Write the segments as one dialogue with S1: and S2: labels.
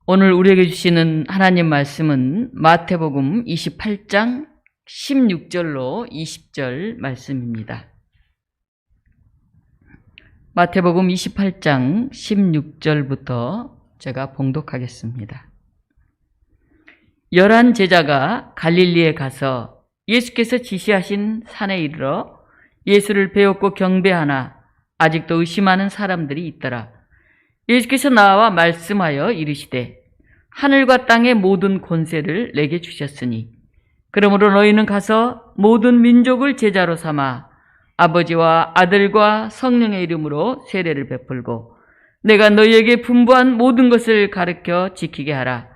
S1: 오늘 우리에게 주시는 하나님 말씀은 마태복음 28장 16절로 20절 말씀입니다. 마태복음 28장 16절부터 제가 봉독하겠습니다. 11 제자가 갈릴리에 가서 예수께서 지시하신 산에 이르러 예수를 배웠고 경배하나 아직도 의심하는 사람들이 있더라. 예수께서 나와 말씀하여 이르시되 하늘과 땅의 모든 권세를 내게 주셨으니 그러므로 너희는 가서 모든 민족을 제자로 삼아 아버지와 아들과 성령의 이름으로 세례를 베풀고 내가 너희에게 분부한 모든 것을 가르쳐 지키게 하라.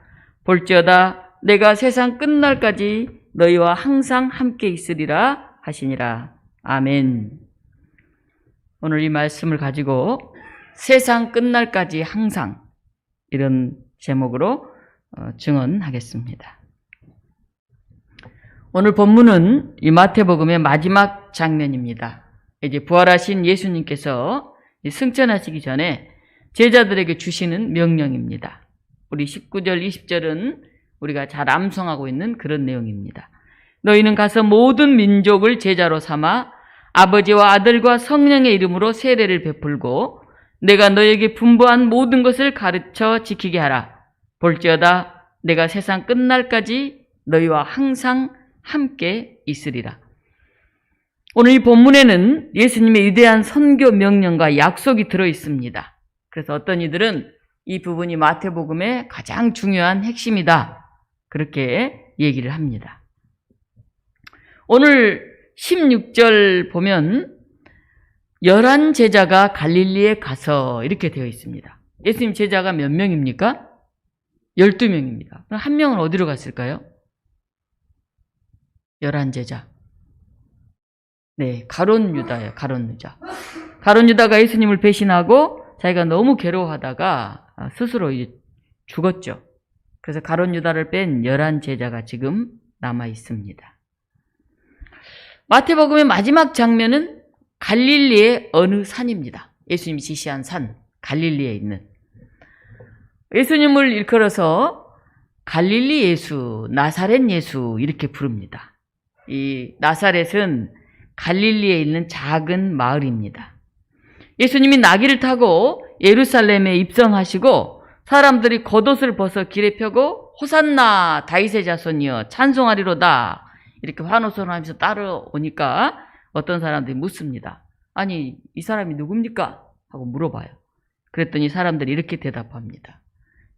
S1: 볼지어다 내가 세상 끝날까지 너희와 항상 함께 있으리라 하시니라. 아멘. 오늘 이 말씀을 가지고 세상 끝날까지 항상 이런 제목으로 증언하겠습니다. 오늘 본문은 이 마태복음의 마지막 장면입니다. 이제 부활하신 예수님께서 승천하시기 전에 제자들에게 주시는 명령입니다. 우리 19절, 20절은 우리가 잘 암송하고 있는 그런 내용입니다. 너희는 가서 모든 민족을 제자로 삼아 아버지와 아들과 성령의 이름으로 세례를 베풀고 내가 너에게 분부한 모든 것을 가르쳐 지키게 하라. 볼지어다 내가 세상 끝날까지 너희와 항상 함께 있으리라. 오늘 이 본문에는 예수님의 위대한 선교 명령과 약속이 들어있습니다. 그래서 어떤 이들은 이 부분이 마태복음의 가장 중요한 핵심이다, 그렇게 얘기를 합니다. 오늘 16절 보면 11 제자가 갈릴리에 가서 이렇게 되어 있습니다. 예수님 제자가 몇 명입니까? 12명입니다. 그럼 한 명은 어디로 갔을까요? 11 제자. 네, 가룟 유다예요. 가룟 유다. 가룟 유다가 예수님을 배신하고 자기가 너무 괴로워하다가 스스로 이제 죽었죠. 그래서 가룟 유다를 뺀 11 제자가 지금 남아 있습니다. 마태복음의 마지막 장면은 갈릴리의 어느 산입니다. 예수님이 지시한 산, 갈릴리에 있는. 예수님을 일컬어서 갈릴리 예수, 나사렛 예수 이렇게 부릅니다. 이 나사렛은 갈릴리에 있는 작은 마을입니다. 예수님이 나귀를 타고 예루살렘에 입성하시고 사람들이 겉옷을 벗어 길에 펴고 호산나 다윗의 자손이여 찬송하리로다 이렇게 환호성하면서 따라오니까 어떤 사람들이 묻습니다. 아니 이 사람이 누굽니까? 하고 물어봐요. 그랬더니 사람들이 이렇게 대답합니다.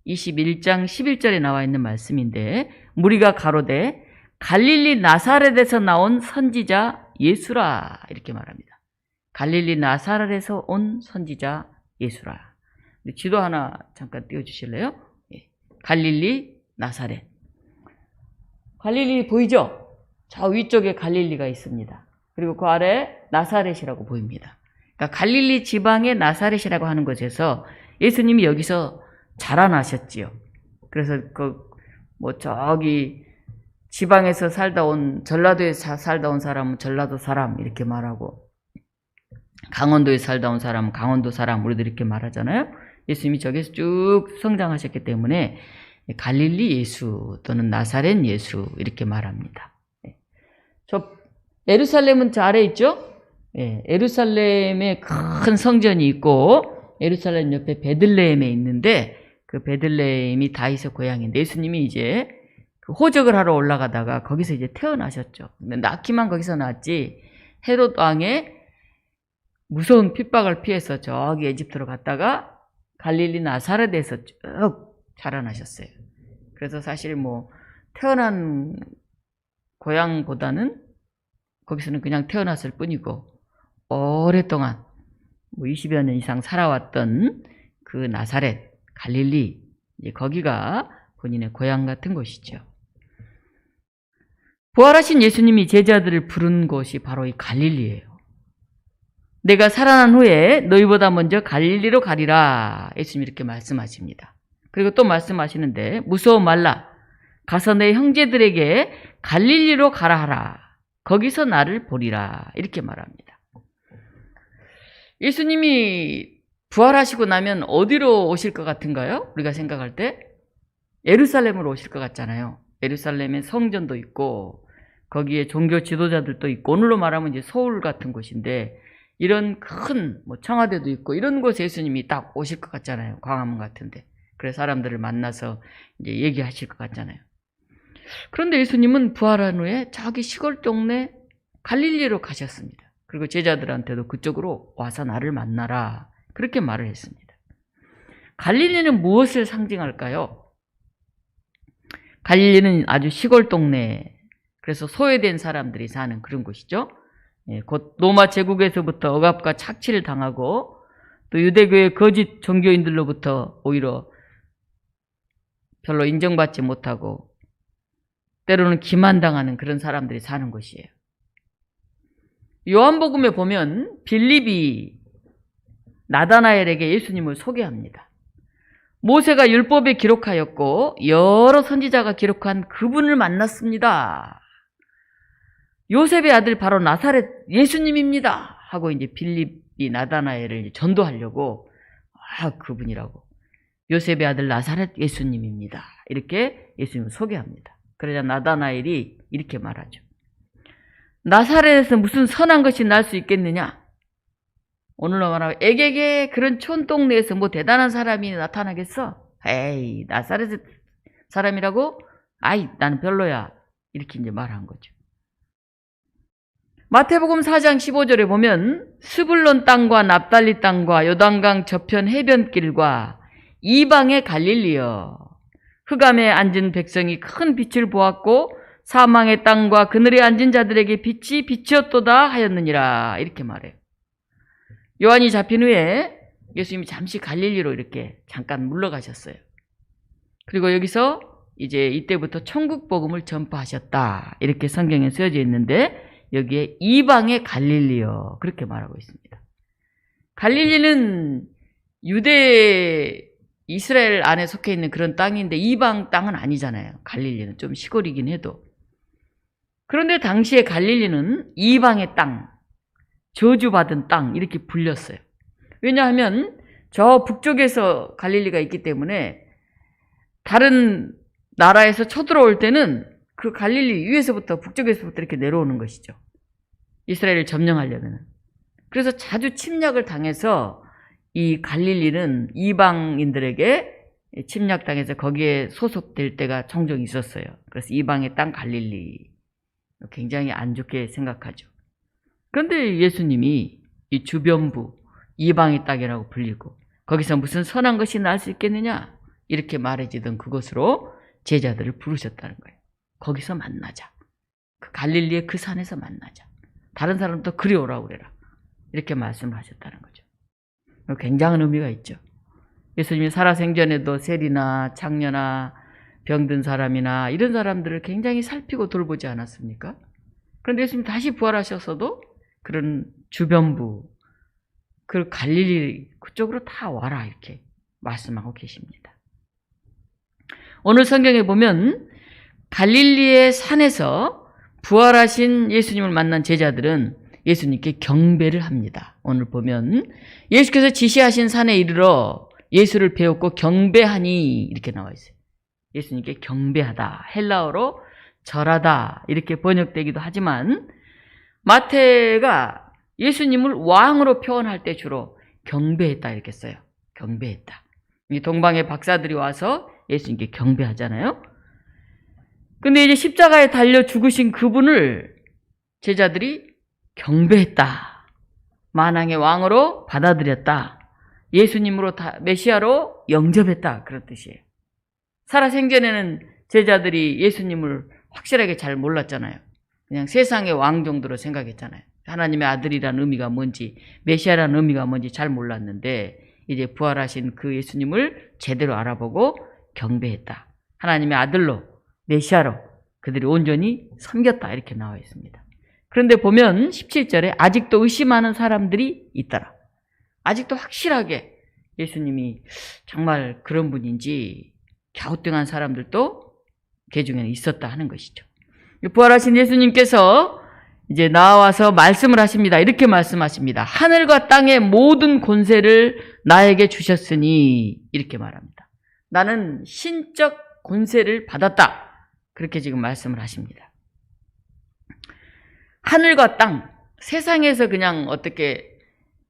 S1: 21장 11절에 나와 있는 말씀인데 무리가 가로되 갈릴리 나사렛에서 나온 선지자 예수라 이렇게 말합니다. 갈릴리 나사렛에서 온 선지자 예수라. 지도 하나 잠깐 띄워주실래요? 갈릴리 나사렛. 갈릴리 보이죠? 저 위쪽에 갈릴리가 있습니다. 그리고 그 아래 나사렛이라고 보입니다. 그러니까 갈릴리 지방의 나사렛이라고 하는 곳에서 예수님이 여기서 자라나셨지요. 그래서 저기 지방에서 살다 온, 전라도에 살다 온 사람은 전라도 사람 이렇게 말하고 강원도에 살다 온 사람은 강원도 사람 우리도 이렇게 말하잖아요. 예수님이 저기서 쭉 성장하셨기 때문에 갈릴리 예수 또는 나사렛 예수 이렇게 말합니다. 예루살렘은 저 아래 있죠? 예루살렘에 큰 성전이 있고 예루살렘 옆에 베들레헴에 있는데 그 베들레헴이 다윗의 고향인데 예수님이 이제 호적을 하러 올라가다가 거기서 이제 태어나셨죠. 근데 낳기만 거기서 낳았지 헤롯 왕의 무서운 핍박을 피해서 저기 에집트로 갔다가 갈릴리 나사렛에서 쭉 자라나셨어요. 그래서 사실 태어난 고향보다는 거기서는 그냥 태어났을 뿐이고 오랫동안 20여 년 이상 살아왔던 그 나사렛, 갈릴리, 거기가 본인의 고향 같은 곳이죠. 부활하신 예수님이 제자들을 부른 곳이 바로 이 갈릴리예요. 내가 살아난 후에 너희보다 먼저 갈릴리로 가리라. 예수님이 이렇게 말씀하십니다. 그리고 또 말씀하시는데 무서워 말라. 가서 내 형제들에게 갈릴리로 가라 하라. 거기서 나를 보리라. 이렇게 말합니다. 예수님이 부활하시고 나면 어디로 오실 것 같은가요? 우리가 생각할 때 예루살렘으로 오실 것 같잖아요. 예루살렘에 성전도 있고 거기에 종교 지도자들도 있고 오늘로 말하면 이제 서울 같은 곳인데 이런 큰 청와대도 있고 이런 곳에 예수님이 딱 오실 것 같잖아요. 광화문 같은데. 그래서 사람들을 만나서 이제 얘기하실 것 같잖아요. 그런데 예수님은 부활한 후에 저기 시골 동네 갈릴리로 가셨습니다. 그리고 제자들한테도 그쪽으로 와서 나를 만나라. 그렇게 말을 했습니다. 갈릴리는 무엇을 상징할까요? 갈릴리는 아주 시골 동네, 그래서 소외된 사람들이 사는 그런 곳이죠. 곧 로마 제국에서부터 억압과 착취를 당하고 또 유대교의 거짓 종교인들로부터 오히려 별로 인정받지 못하고 때로는 기만당하는 그런 사람들이 사는 곳이에요. 요한복음에 보면 빌립이 나다나엘에게 예수님을 소개합니다. 모세가 율법에 기록하였고 여러 선지자가 기록한 그분을 만났습니다. 요셉의 아들 바로 나사렛 예수님입니다. 하고 이제 빌립이 나다나엘을 전도하려고 그분이라고 요셉의 아들 나사렛 예수님입니다. 이렇게 예수님을 소개합니다. 그러자 나다나엘이 이렇게 말하죠. 나사렛에서 무슨 선한 것이 날 수 있겠느냐? 오늘로 말하면 에게게 그런 촌동네에서 뭐 대단한 사람이 나타나겠어? 에이, 나사렛 사람이라고? 아이, 나는 별로야. 이렇게 이제 말한 거죠. 마태복음 4장 15절에 보면 스불론 땅과 납달리 땅과 요단강 저편 해변길과 이방의 갈릴리여 흑암에 앉은 백성이 큰 빛을 보았고 사망의 땅과 그늘에 앉은 자들에게 빛이 비치었도다 하였느니라. 이렇게 말해요. 요한이 잡힌 후에 예수님이 잠시 갈릴리로 이렇게 잠깐 물러가셨어요. 그리고 여기서 이제 이때부터 천국 복음을 전파하셨다. 이렇게 성경에 쓰여져 있는데 여기에 이방의 갈릴리요. 그렇게 말하고 있습니다. 갈릴리는 유대 이스라엘 안에 속해 있는 그런 땅인데 이방 땅은 아니잖아요. 갈릴리는 좀 시골이긴 해도. 그런데 당시에 갈릴리는 이방의 땅, 저주받은 땅 이렇게 불렸어요. 왜냐하면 저 북쪽에서 갈릴리가 있기 때문에 다른 나라에서 쳐들어올 때는 그 갈릴리 위에서부터 북쪽에서부터 이렇게 내려오는 것이죠. 이스라엘을 점령하려면. 그래서 자주 침략을 당해서 이 갈릴리는 이방인들에게 침략당해서 거기에 소속될 때가 종종 있었어요. 그래서 이방의 땅 갈릴리 굉장히 안 좋게 생각하죠. 그런데 예수님이 이 주변부 이방의 땅이라고 불리고 거기서 무슨 선한 것이 날 수 있겠느냐 이렇게 말해지던 그곳으로 제자들을 부르셨다는 거예요. 거기서 만나자. 그 갈릴리의 그 산에서 만나자. 다른 사람도 그리 오라고 그래라. 이렇게 말씀을 하셨다는 거죠. 굉장한 의미가 있죠. 예수님이 살아생전에도 세리나 창녀나 병든 사람이나 이런 사람들을 굉장히 살피고 돌보지 않았습니까? 그런데 예수님 다시 부활하셔서도 그런 주변부, 그 갈릴리 그쪽으로 다 와라 이렇게 말씀하고 계십니다. 오늘 성경에 보면 갈릴리의 산에서 부활하신 예수님을 만난 제자들은 예수님께 경배를 합니다. 오늘 보면 예수께서 지시하신 산에 이르러 예수를 배웠고 경배하니 이렇게 나와 있어요. 예수님께 경배하다, 헬라어로 절하다 이렇게 번역되기도 하지만 마태가 예수님을 왕으로 표현할 때 주로 경배했다 이렇게 써요. 경배했다. 이 동방의 박사들이 와서 예수님께 경배하잖아요. 근데 이제 십자가에 달려 죽으신 그분을 제자들이 경배했다. 만왕의 왕으로 받아들였다. 예수님으로 메시아로 영접했다. 그런 뜻이에요. 살아생전에는 제자들이 예수님을 확실하게 잘 몰랐잖아요. 그냥 세상의 왕 정도로 생각했잖아요. 하나님의 아들이라는 의미가 뭔지, 메시아라는 의미가 뭔지 잘 몰랐는데 이제 부활하신 그 예수님을 제대로 알아보고 경배했다. 하나님의 아들로, 메시아로 그들이 온전히 섬겼다. 이렇게 나와 있습니다. 그런데 보면 17절에 아직도 의심하는 사람들이 있더라. 아직도 확실하게 예수님이 정말 그런 분인지 갸우뚱한 사람들도 그 중에는 있었다 하는 것이죠. 부활하신 예수님께서 이제 나와서 말씀을 하십니다. 이렇게 말씀하십니다. 하늘과 땅의 모든 권세를 나에게 주셨으니 이렇게 말합니다. 나는 신적 권세를 받았다. 그렇게 지금 말씀을 하십니다. 하늘과 땅, 세상에서 그냥 어떻게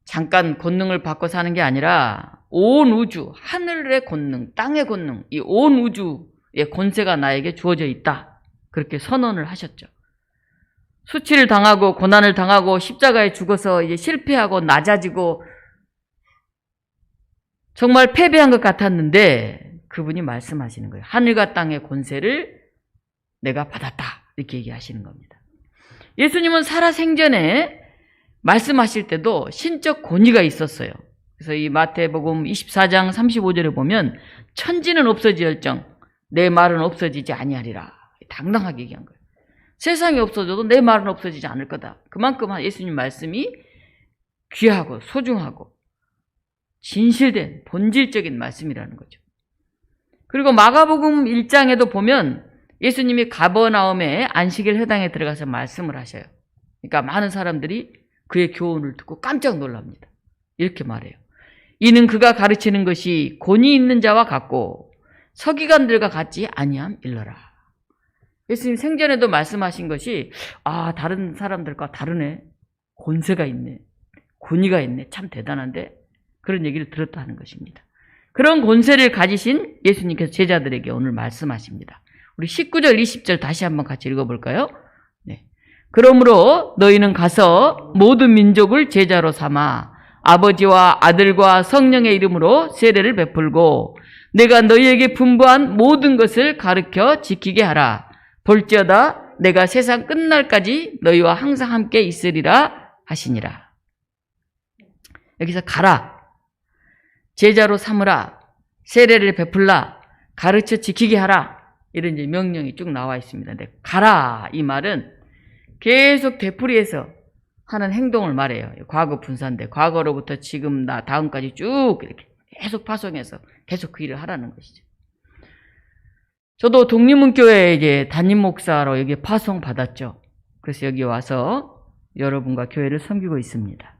S1: 잠깐 권능을 받고 사는 게 아니라 온 우주, 하늘의 권능, 땅의 권능, 이 온 우주의 권세가 나에게 주어져 있다. 그렇게 선언을 하셨죠. 수치를 당하고 고난을 당하고 십자가에 죽어서 이제 실패하고 낮아지고 정말 패배한 것 같았는데 그분이 말씀하시는 거예요. 하늘과 땅의 권세를 내가 받았다. 이렇게 얘기하시는 겁니다. 예수님은 살아생전에 말씀하실 때도 신적 권위가 있었어요. 그래서 이 마태복음 24장 35절에 보면 천지는 없어지열정 내 말은 없어지지 아니하리라. 당당하게 얘기한 거예요. 세상이 없어져도 내 말은 없어지지 않을 거다. 그만큼 예수님 말씀이 귀하고 소중하고 진실된 본질적인 말씀이라는 거죠. 그리고 마가복음 1장에도 보면 예수님이 가버나움에 안식일 회당에 들어가서 말씀을 하셔요. 그러니까 많은 사람들이 그의 교훈을 듣고 깜짝 놀랍니다. 이렇게 말해요. 이는 그가 가르치는 것이 권위 있는 자와 같고 서기관들과 같지 아니함 일러라. 예수님 생전에도 말씀하신 것이 다른 사람들과 다르네. 권세가 있네. 권위가 있네. 참 대단한데 그런 얘기를 들었다 하는 것입니다. 그런 권세를 가지신 예수님께서 제자들에게 오늘 말씀하십니다. 우리 19절 20절 다시 한번 같이 읽어볼까요? 네. 그러므로 너희는 가서 모든 민족을 제자로 삼아 아버지와 아들과 성령의 이름으로 세례를 베풀고 내가 너희에게 분부한 모든 것을 가르쳐 지키게 하라. 볼지어다 내가 세상 끝날까지 너희와 항상 함께 있으리라 하시니라. 여기서 가라, 제자로 삼으라, 세례를 베풀라, 가르쳐 지키게 하라, 이런 이제 명령이 쭉 나와 있습니다. 근데 가라 이 말은 계속 되풀이해서 하는 행동을 말해요. 과거 분사인데 과거로부터 지금 나 다음까지 쭉 이렇게 계속 파송해서 계속 그 일을 하라는 것이죠. 저도 독립문교회 이제 담임 목사로 여기 파송 받았죠. 그래서 여기 와서 여러분과 교회를 섬기고 있습니다.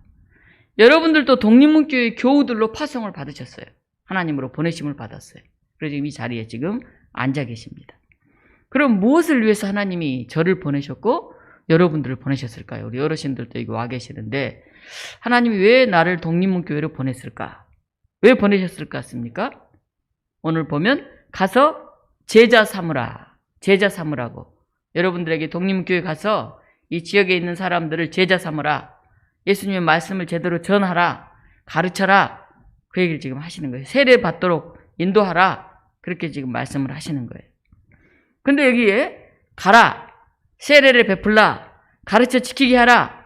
S1: 여러분들도 독립문교회 교우들로 파송을 받으셨어요. 하나님으로 보내심을 받았어요. 그래서 이 자리에 지금 앉아 계십니다. 그럼 무엇을 위해서 하나님이 저를 보내셨고 여러분들을 보내셨을까요? 우리 어르신들도 여기 와 계시는데 하나님이 왜 나를 독립문교회로 보냈을까? 왜 보내셨을 것 같습니까? 오늘 보면 가서 제자 삼으라. 제자 삼으라고. 여러분들에게 독립문교회 가서 이 지역에 있는 사람들을 제자 삼으라. 예수님의 말씀을 제대로 전하라. 가르쳐라. 그 얘기를 지금 하시는 거예요. 세례 받도록 인도하라. 그렇게 지금 말씀을 하시는 거예요. 근데 여기에 가라. 세례를 베풀라. 가르쳐 지키게 하라.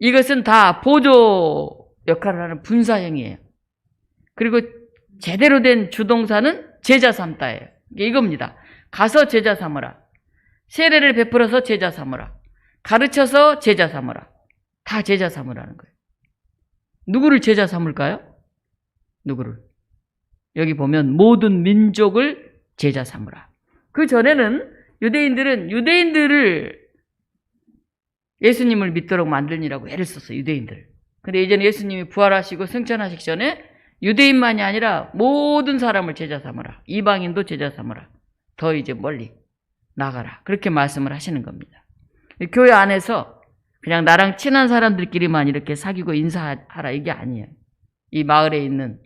S1: 이것은 다 보조 역할을 하는 분사형이에요. 그리고 제대로 된 주동사는 제자 삼다예요. 이겁니다. 가서 제자 삼으라. 세례를 베풀어서 제자 삼으라. 가르쳐서 제자 삼으라. 다 제자 삼으라는 거예요. 누구를 제자 삼을까요? 누구를? 여기 보면 모든 민족을 제자 삼으라. 그 전에는 유대인들을 예수님을 믿도록 만들니라고 애를 썼어요. 유대인들. 근데 이제는 예수님이 부활하시고 승천하시기 전에 유대인만이 아니라 모든 사람을 제자 삼으라. 이방인도 제자 삼으라. 더 이제 멀리 나가라. 그렇게 말씀을 하시는 겁니다. 교회 안에서 그냥 나랑 친한 사람들끼리만 이렇게 사귀고 인사하라 이게 아니에요. 이 마을에 있는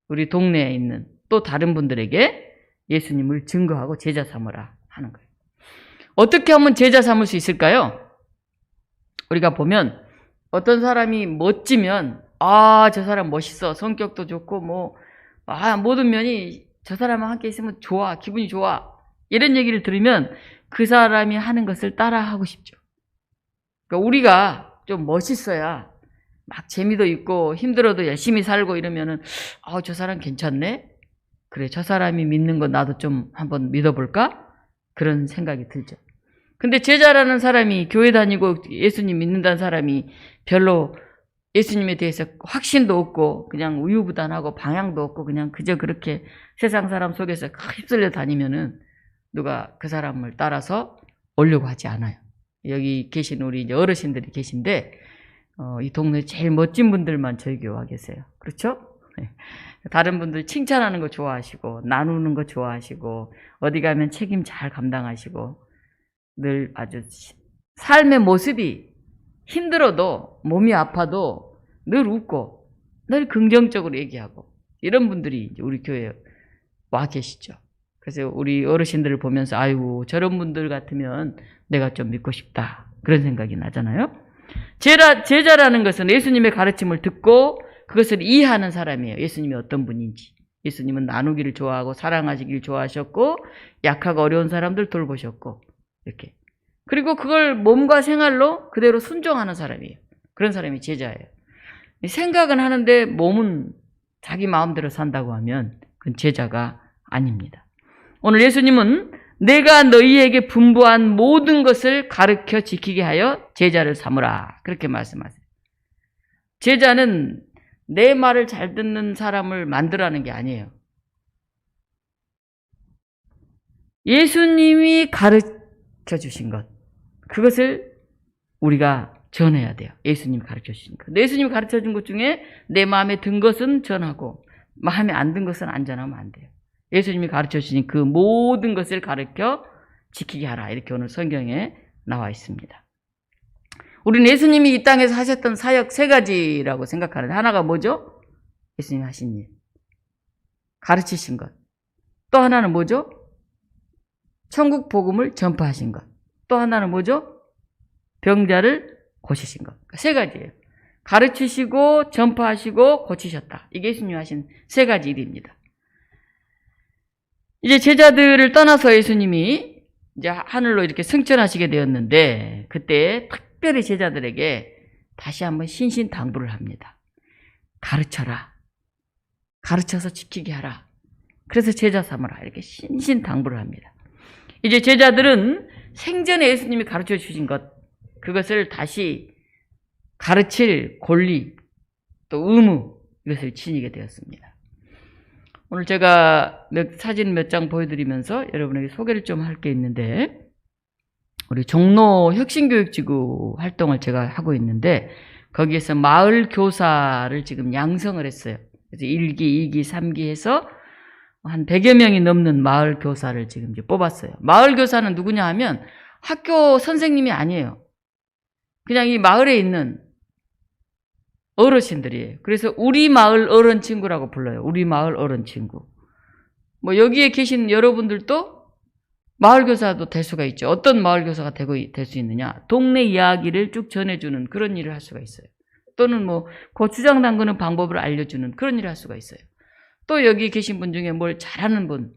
S1: 우리 동네에 있는 또 다른 분들에게 예수님을 증거하고 제자 삼으라 하는 거예요. 어떻게 하면 제자 삼을 수 있을까요? 우리가 보면 어떤 사람이 멋지면 저 사람 멋있어. 성격도 좋고 모든 면이 저 사람과 함께 있으면 좋아. 기분이 좋아. 이런 얘기를 들으면 그 사람이 하는 것을 따라하고 싶죠. 그러니까 우리가 좀 멋있어야 막 재미도 있고 힘들어도 열심히 살고 이러면은 저 사람 괜찮네? 그래, 저 사람이 믿는 거 나도 좀 한번 믿어볼까? 그런 생각이 들죠. 근데 제자라는 사람이 교회 다니고 예수님 믿는다는 사람이 별로 예수님에 대해서 확신도 없고 그냥 우유부단하고 방향도 없고 그냥 그저 그렇게 세상 사람 속에서 휩쓸려 다니면은 누가 그 사람을 따라서 오려고 하지 않아요. 여기 계신 우리 이제 어르신들이 계신데 이 동네 제일 멋진 분들만 저희 교회 와 계세요. 그렇죠? 다른 분들 칭찬하는 거 좋아하시고, 나누는 거 좋아하시고, 어디 가면 책임 잘 감당하시고, 늘 아주 삶의 모습이 힘들어도, 몸이 아파도 늘 웃고, 늘 긍정적으로 얘기하고, 이런 분들이 이제 우리 교회에 와 계시죠. 그래서 우리 어르신들을 보면서, 아이고, 저런 분들 같으면 내가 좀 믿고 싶다. 그런 생각이 나잖아요. 제자라는 것은 예수님의 가르침을 듣고 그것을 이해하는 사람이에요. 예수님이 어떤 분인지. 예수님은 나누기를 좋아하고 사랑하시기를 좋아하셨고 약하고 어려운 사람들 돌보셨고 이렇게. 그리고 그걸 몸과 생활로 그대로 순종하는 사람이에요. 그런 사람이 제자예요. 생각은 하는데 몸은 자기 마음대로 산다고 하면 그건 제자가 아닙니다. 오늘 예수님은 내가 너희에게 분부한 모든 것을 가르쳐 지키게 하여 제자를 삼으라. 그렇게 말씀하세요. 제자는 내 말을 잘 듣는 사람을 만들라는 게 아니에요. 예수님이 가르쳐 주신 것, 그것을 우리가 전해야 돼요. 예수님이 가르쳐 주신 것. 예수님이 가르쳐 준 것 중에 내 마음에 든 것은 전하고 마음에 안 든 것은 안 전하면 안 돼요. 예수님이 가르쳐 주신 그 모든 것을 가르쳐 지키게 하라. 이렇게 오늘 성경에 나와 있습니다. 우리는 예수님이 이 땅에서 하셨던 사역 3가지라고 생각하는데 하나가 뭐죠? 예수님이 하신 일. 가르치신 것. 또 하나는 뭐죠? 천국 복음을 전파하신 것. 또 하나는 뭐죠? 병자를 고치신 것. 3가지예요. 가르치시고 전파하시고 고치셨다. 이게 예수님이 하신 3가지 일입니다. 이제 제자들을 떠나서 예수님이 이제 하늘로 이렇게 승천하시게 되었는데 그때 특별히 제자들에게 다시 한번 신신당부를 합니다. 가르쳐라. 가르쳐서 지키게 하라. 그래서 제자 삼으라. 이렇게 신신당부를 합니다. 이제 제자들은 생전에 예수님이 가르쳐 주신 것, 그것을 다시 가르칠 권리, 또 의무, 이것을 지니게 되었습니다. 오늘 제가 사진 몇 장 보여드리면서 여러분에게 소개를 좀 할 게 있는데, 우리 종로 혁신교육지구 활동을 제가 하고 있는데, 거기에서 마을 교사를 지금 양성을 했어요. 그래서 1기, 2기, 3기 해서 한 100여 명이 넘는 마을 교사를 지금 이제 뽑았어요. 마을 교사는 누구냐 하면 학교 선생님이 아니에요. 그냥 이 마을에 있는 어르신들이에요. 그래서 우리 마을 어른 친구라고 불러요. 우리 마을 어른 친구. 뭐 여기에 계신 여러분들도 마을 교사도 될 수가 있죠. 어떤 마을 교사가 될 수 있느냐? 동네 이야기를 쭉 전해주는 그런 일을 할 수가 있어요. 또는 뭐 고추장 담그는 방법을 알려주는 그런 일을 할 수가 있어요. 또 여기 계신 분 중에 뭘 잘하는 분,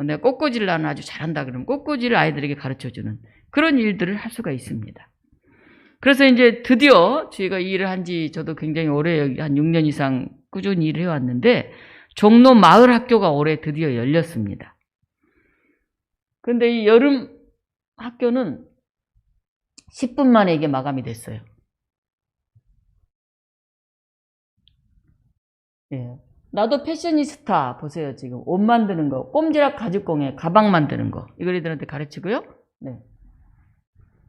S1: 내가 꽃꽂이를 나는 아주 잘한다 그러면 꽃꽂이를 아이들에게 가르쳐주는 그런 일들을 할 수가 있습니다. 그래서 이제 드디어 저희가 이 일을 한지 저도 굉장히 오래 여기 한 6년 이상 꾸준히 일을 해왔는데 종로 마을 학교가 올해 드디어 열렸습니다. 그런데 이 여름 학교는 10분 만에 이게 마감이 됐어요. 예. 나도 패셔니스타 보세요. 지금 옷 만드는 거, 꼼지락 가죽공예 가방 만드는 거 이걸 애들한테 가르치고요. 네.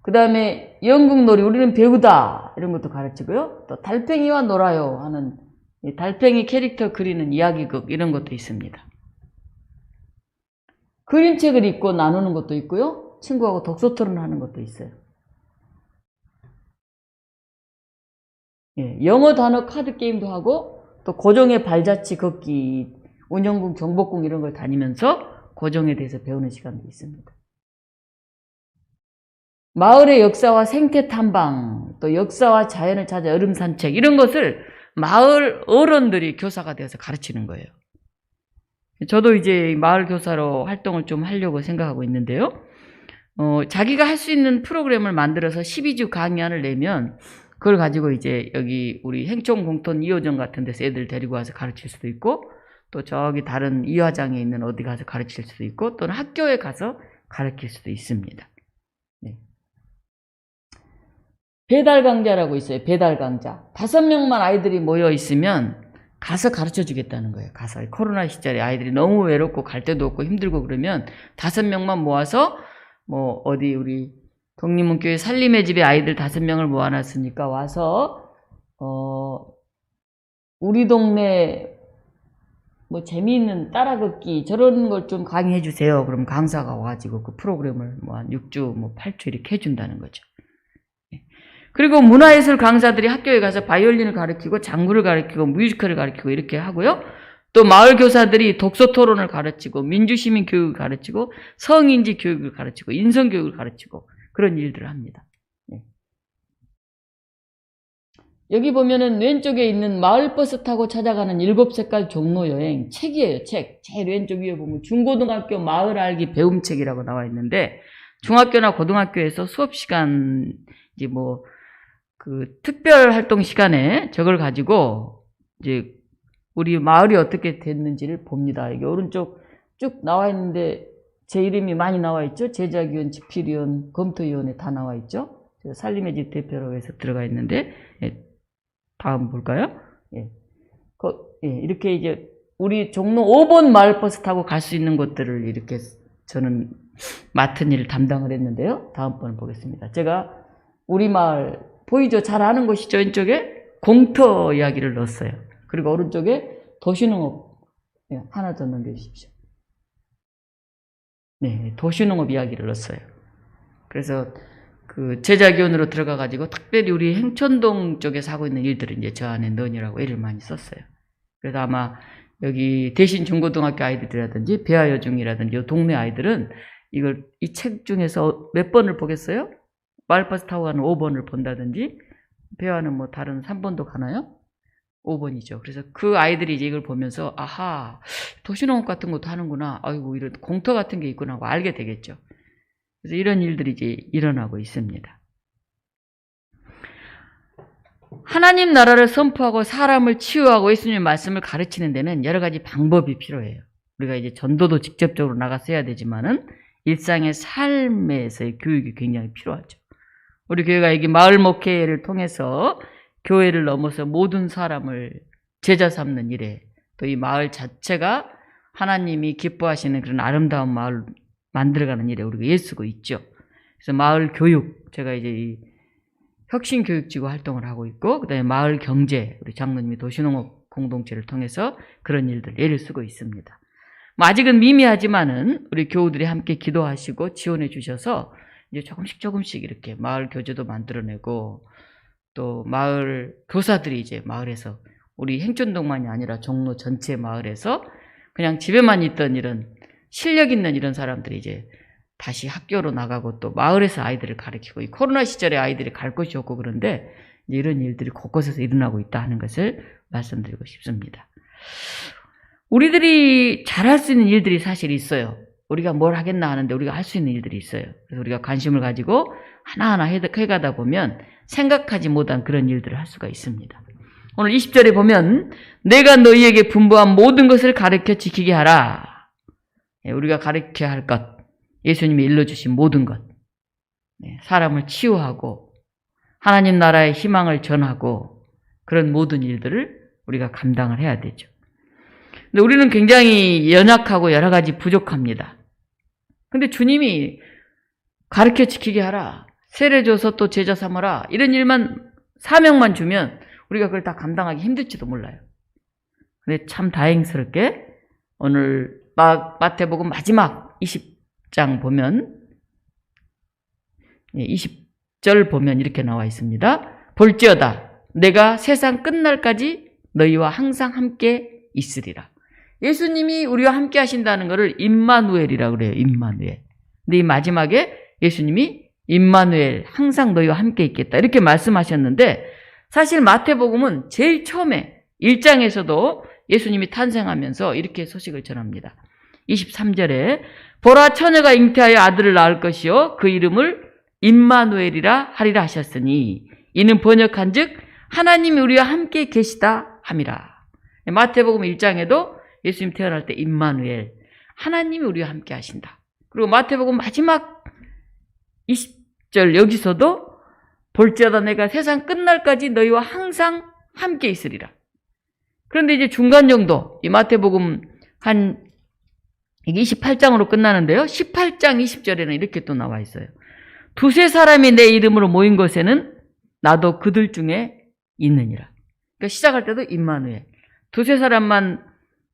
S1: 그 다음에 연극놀이 우리는 배우다 이런 것도 가르치고요. 또 달팽이와 놀아요 하는 달팽이 캐릭터 그리는 이야기극 이런 것도 있습니다. 그림책을 읽고 나누는 것도 있고요. 친구하고 독서 토론하는 것도 있어요. 예, 영어 단어 카드 게임도 하고 또 고종의 발자취 걷기, 운영궁, 경복궁 이런 걸 다니면서 고종에 대해서 배우는 시간도 있습니다. 마을의 역사와 생태 탐방, 또 역사와 자연을 찾아 여름 산책 이런 것을 마을 어른들이 교사가 되어서 가르치는 거예요. 저도 이제 마을 교사로 활동을 좀 하려고 생각하고 있는데요. 자기가 할 수 있는 프로그램을 만들어서 12주 강의안을 내면 그걸 가지고 이제 여기 우리 행촌공톤 2호점 같은 데서 애들 데리고 와서 가르칠 수도 있고 또 저기 다른 이화장에 있는 어디 가서 가르칠 수도 있고 또는 학교에 가서 가르칠 수도 있습니다. 네. 배달 강좌라고 있어요. 배달 강좌. 5명만 아이들이 모여 있으면 가서 가르쳐 주겠다는 거예요. 가서 코로나 시절에 아이들이 너무 외롭고 갈 데도 없고 힘들고 그러면 5명만 모아서 뭐 어디 우리 독립문교회 살림의 집에 아이들 5명을 모아놨으니까 와서 우리 동네 뭐 재미있는 따라 걷기 저런 걸 좀 강의해 주세요. 그럼 강사가 와가지고 그 프로그램을 뭐 한 6주, 뭐 8주 이렇게 해준다는 거죠. 그리고 문화예술 강사들이 학교에 가서 바이올린을 가르치고 장구를 가르치고 뮤지컬을 가르치고 이렇게 하고요. 또 마을 교사들이 독서 토론을 가르치고 민주시민 교육을 가르치고 성인지 교육을 가르치고 인성 교육을 가르치고 그런 일들을 합니다. 여기 보면은 왼쪽에 있는 마을버스 타고 찾아가는 7색깔 종로 여행 책이에요. 책. 제일 왼쪽 위에 보면 중고등학교 마을 알기 배움책이라고 나와 있는데 중학교나 고등학교에서 수업 시간 이제 뭐 그 특별 활동 시간에 저걸 가지고 이제 우리 마을이 어떻게 됐는지를 봅니다. 이게 오른쪽 쭉 나와 있는데 제 이름이 많이 나와 있죠. 제작위원, 집필위원, 검토위원회 다 나와 있죠. 살림의 집 대표로 해서 들어가 있는데 다음 볼까요? 이렇게 이제 우리 종로 5번 마을버스 타고 갈 수 있는 곳들을 이렇게 저는 맡은 일을 담당을 했는데요. 다음번을 보겠습니다. 제가 우리 마을 보이죠? 잘 아는 곳이죠. 왼쪽에 공터 이야기를 넣었어요. 그리고 오른쪽에 도시농업 하나 더 넘겨주십시오. 네, 도시농업 이야기를 넣었어요. 그래서 그 제자기원으로 들어가가지고 특별히 우리 행천동 쪽에서 하고 있는 일들을 이제 저 안에 넣으라고 애를 많이 썼어요. 그래서 아마 여기 대신 중고등학교 아이들이라든지 배아여중이라든지 이 동네 아이들은 이걸 이 책 중에서 몇 번을 보겠어요? 마을버스 타고 가는 5번을 본다든지 배아는 뭐 다른 3번도 가나요? 5번이죠. 그래서 그 아이들이 이제 이걸 보면서 아하 도시농업 같은 것도 하는구나. 아이고 이런 공터 같은 게 있구나 하고 알게 되겠죠. 그래서 이런 일들이 이제 일어나고 있습니다. 하나님 나라를 선포하고 사람을 치유하고 예수님의 말씀을 가르치는 데는 여러 가지 방법이 필요해요. 우리가 이제 전도도 직접적으로 나가서 해야 되지만은 일상의 삶에서의 교육이 굉장히 필요하죠. 우리 교회가 여기 마을 목회를 통해서 교회를 넘어서 모든 사람을 제자 삼는 일에 또 이 마을 자체가 하나님이 기뻐하시는 그런 아름다운 마을 만들어가는 일에 우리가 애쓰고 있죠. 그래서 마을 교육, 제가 이제 이 혁신교육지구 활동을 하고 있고, 그 다음에 마을 경제, 우리 장로님이 도시농업 공동체를 통해서 그런 일들 애를 쓰고 있습니다. 뭐 아직은 미미하지만은 우리 교우들이 함께 기도하시고 지원해 주셔서 이제 조금씩 이렇게 마을 교재도 만들어내고 또 마을 교사들이 이제 마을에서 우리 행천동만이 아니라 종로 전체 마을에서 그냥 집에만 있던 이런 실력 있는 이런 사람들이 이제 다시 학교로 나가고 또 마을에서 아이들을 가르치고 이 코로나 시절에 아이들이 갈 곳이 없고 그런데 이제 이런 일들이 곳곳에서 일어나고 있다 하는 것을 말씀드리고 싶습니다. 우리들이 잘할 수 있는 일들이 사실 있어요. 우리가 뭘 하겠나 하는데 우리가 할 수 있는 일들이 있어요. 그래서 우리가 관심을 가지고 하나하나 해가다 보면 생각하지 못한 그런 일들을 할 수가 있습니다. 오늘 20절에 보면 내가 너희에게 분부한 모든 것을 가르쳐 지키게 하라. 우리가 가르쳐야 할 것, 예수님이 일러주신 모든 것, 사람을 치유하고 하나님 나라의 희망을 전하고 그런 모든 일들을 우리가 감당을 해야 되죠. 근데 우리는 굉장히 연약하고 여러 가지 부족합니다. 근데 주님이 가르쳐 지키게 하라, 세례 줘서 또 제자 삼아라, 이런 일만 사명만 주면 우리가 그걸 다 감당하기 힘들지도 몰라요. 근데 참 다행스럽게 오늘 마태복음 마지막 20장 보면 20절 보면 이렇게 나와 있습니다. 볼지어다 내가 세상 끝날까지 너희와 항상 함께 있으리라. 예수님이 우리와 함께 하신다는 것을 임마누엘이라고 그래요. 임마누엘. 근데 이 마지막에 예수님이 임마누엘, 항상 너희와 함께 있겠다, 이렇게 말씀하셨는데 사실 마태복음은 제일 처음에 1장에서도 예수님이 탄생하면서 이렇게 소식을 전합니다. 23절에 보라 처녀가 잉태하여 아들을 낳을 것이요 그 이름을 임마누엘이라 하리라 하셨으니 이는 번역한즉 하나님이 우리와 함께 계시다 함이라. 마태복음 1장에도 예수님 태어날 때 임마누엘, 하나님이 우리와 함께 하신다. 그리고 마태복음 마지막 20절 여기서도 볼지어다 내가 세상 끝날까지 너희와 항상 함께 있으리라. 그런데 이제 중간 정도, 이 마태복음 한 28장으로 끝나는데요. 18장 20절에는 이렇게 또 나와 있어요. 두세 사람이 내 이름으로 모인 곳에는 나도 그들 중에 있느니라. 그러니까 시작할 때도 임마누엘. 두세 사람만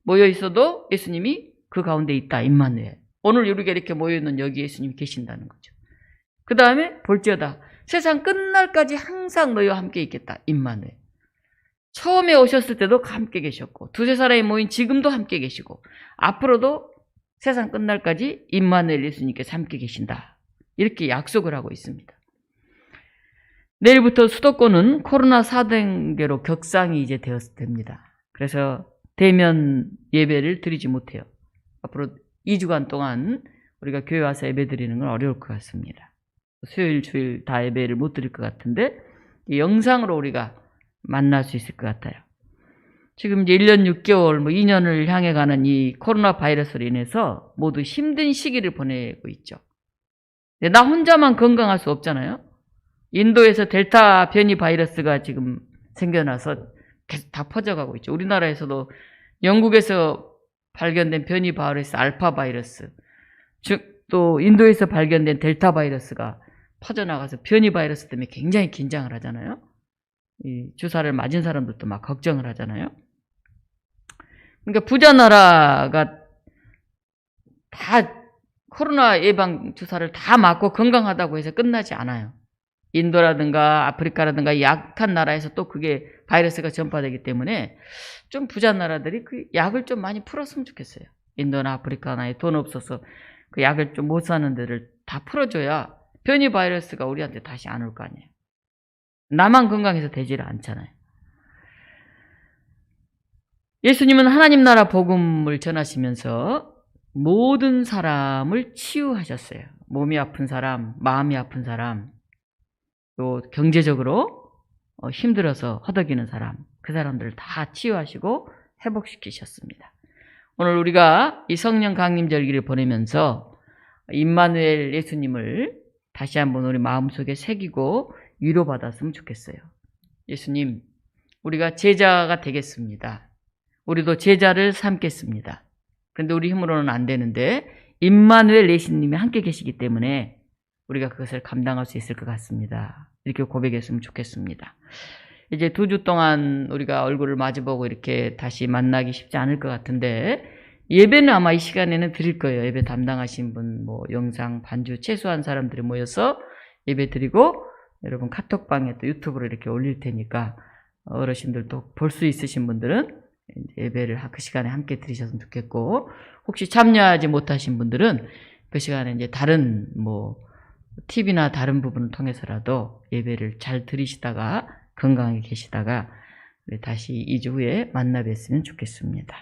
S1: 모여 있어도 예수님이 그 가운데 있다. 임마누엘. 오늘 우리가 이렇게 모여 있는 여기 예수님이 계신다는 거죠. 그 다음에 볼지어다 세상 끝날까지 항상 너희와 함께 있겠다. 임마누엘. 처음에 오셨을 때도 함께 계셨고 두세 사람이 모인 지금도 함께 계시고 앞으로도 세상 끝날까지 임마누엘 예수님께서 함께 계신다. 이렇게 약속을 하고 있습니다. 내일부터 수도권은 코로나 4단계로 격상이 이제 됩니다. 그래서 대면 예배를 드리지 못해요. 앞으로 2주간 동안 우리가 교회 와서 예배 드리는 건 어려울 것 같습니다. 수요일, 주일 다 예배를 못 드릴 것 같은데 영상으로 우리가 만날 수 있을 것 같아요. 지금 이제 1년 6개월, 2년을 향해 가는 이 코로나 바이러스로 인해서 모두 힘든 시기를 보내고 있죠. 나 혼자만 건강할 수 없잖아요. 인도에서 델타 변이 바이러스가 지금 생겨나서 계속 다 퍼져가고 있죠. 우리나라에서도 영국에서 발견된 변이 바이러스 알파 바이러스, 즉 또 인도에서 발견된 델타 바이러스가 퍼져나가서 변이 바이러스 때문에 굉장히 긴장을 하잖아요. 이 주사를 맞은 사람들도 막 걱정을 하잖아요. 그러니까 부자 나라가 다 코로나 예방 주사를 다 맞고 건강하다고 해서 끝나지 않아요. 인도라든가 아프리카라든가 약한 나라에서 또 그게 바이러스가 전파되기 때문에 좀 부자 나라들이 그 약을 좀 많이 풀었으면 좋겠어요. 인도나 아프리카나 돈 없어서 그 약을 좀 못 사는 데를 다 풀어줘야 변이 바이러스가 우리한테 다시 안 올 거 아니에요. 나만 건강해서 되지를 않잖아요. 예수님은 하나님 나라 복음을 전하시면서 모든 사람을 치유하셨어요. 몸이 아픈 사람, 마음이 아픈 사람, 또 경제적으로 힘들어서 허덕이는 사람, 그 사람들을 다 치유하시고 회복시키셨습니다. 오늘 우리가 이 성령 강림 절기를 보내면서 임마누엘 예수님을 다시 한번 우리 마음속에 새기고 위로받았으면 좋겠어요. 예수님, 우리가 제자가 되겠습니다. 우리도 제자를 삼겠습니다. 그런데 우리 힘으로는 안 되는데 임마누엘 예수님이 함께 계시기 때문에 우리가 그것을 감당할 수 있을 것 같습니다. 이렇게 고백했으면 좋겠습니다. 이제 2주 동안 우리가 얼굴을 마주보고 이렇게 다시 만나기 쉽지 않을 것 같은데 예배는 아마 이 시간에는 드릴 거예요. 예배 담당하신 분, 영상, 반주, 최소한 사람들이 모여서 예배 드리고 여러분 카톡방에 또 유튜브로 이렇게 올릴 테니까 어르신들도 볼 수 있으신 분들은 예배를 그 시간에 함께 드리셨으면 좋겠고 혹시 참여하지 못하신 분들은 그 시간에 이제 다른 TV나 다른 부분을 통해서라도 예배를 잘 드리시다가 건강하게 계시다가 우리 다시 2주 후에 만나 뵀으면 좋겠습니다.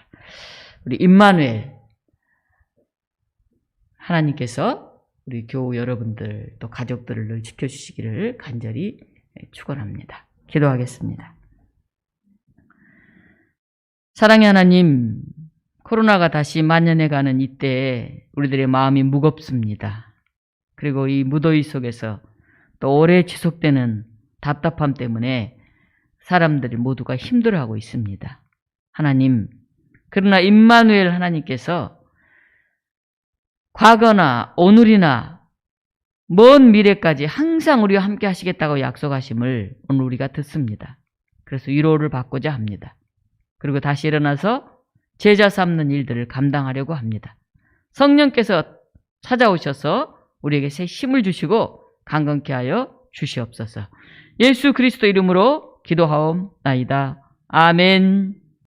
S1: 우리 임마누엘 하나님께서 우리 교우 여러분들 또 가족들을 늘 지켜주시기를 간절히 축원합니다. 기도하겠습니다. 사랑의 하나님, 코로나가 다시 만연해가는 이때에 우리들의 마음이 무겁습니다. 그리고 이 무더위 속에서 또 오래 지속되는 답답함 때문에 사람들이 모두가 힘들어하고 있습니다. 하나님, 그러나 임마누엘 하나님께서 과거나 오늘이나 먼 미래까지 항상 우리와 함께 하시겠다고 약속하심을 오늘 우리가 듣습니다. 그래서 위로를 받고자 합니다. 그리고 다시 일어나서 제자 삼는 일들을 감당하려고 합니다. 성령께서 찾아오셔서 우리에게 새 힘을 주시고 강건케 하여 주시옵소서. 예수 그리스도 이름으로 기도하옵나이다. 아멘.